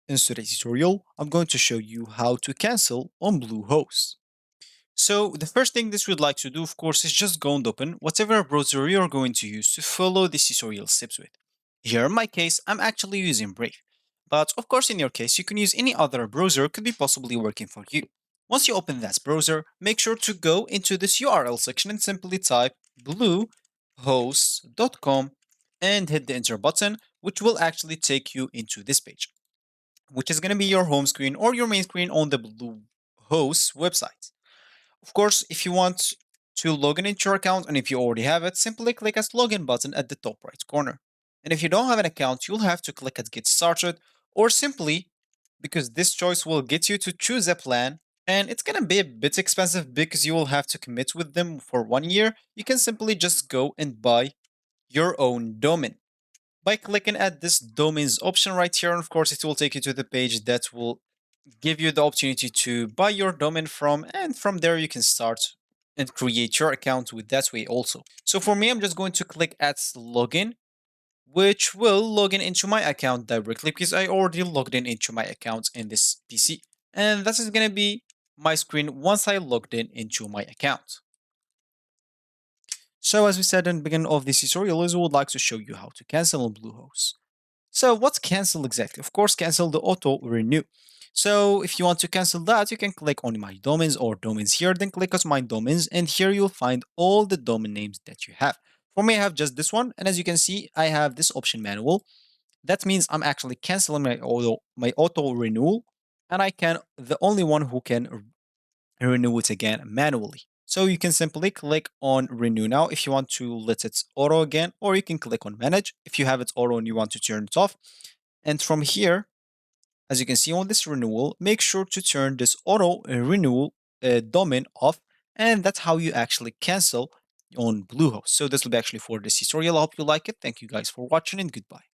In today's tutorial, I'm going to show you how to cancel on Bluehost. So the first thing this we'd like to do, of course, is just go and open whatever browser you're going to use to follow this tutorial steps with. Here in my case, I'm actually using Brave. But of course, in your case, you can use any other browser could be possibly working for you. Once you open that browser, make sure to go into this URL section and simply type bluehost.com and hit the enter button, which will actually take you into this page, which is going to be your home screen or your main screen on the Bluehost website. Of course, if you want to log in into your account and if you already have it, simply click as login button at the top right corner. And if you don't have an account, you'll have to click at get started or simply because this choice will get you to choose a plan and it's going to be a bit expensive because you will have to commit with them for 1 year. You can simply just go and buy your own domain by clicking at this domains option right here. And of course, it will take you to the page that will give you the opportunity to buy your domain from, and from there you can start and create your account with that way also. So for me, I'm just going to click at login, which will log in into my account directly because I already logged in into my account in this PC. And this is going to be my screen once I logged in into my account. So as we said in the beginning of this tutorial, is we would like to show you how to cancel on Bluehost. So what's cancel exactly? Of course, cancel the auto renew. So if you want to cancel that, you can click on my domains or domains here, then click on my domains, and here you'll find all the domain names that you have. For me, I have just this one, and as you can see, I have this option manual. That means I'm actually canceling my auto renewal, and I can the only one who can renew it again manually. So you can simply click on renew now if you want to let it auto again, or you can click on manage if you have it auto and you want to turn it off. And from here, as you can see on this renewal, make sure to turn this auto renewal domain off. And that's how you actually cancel on Bluehost. So this will be actually for this tutorial. I hope you like it. Thank you guys for watching and goodbye.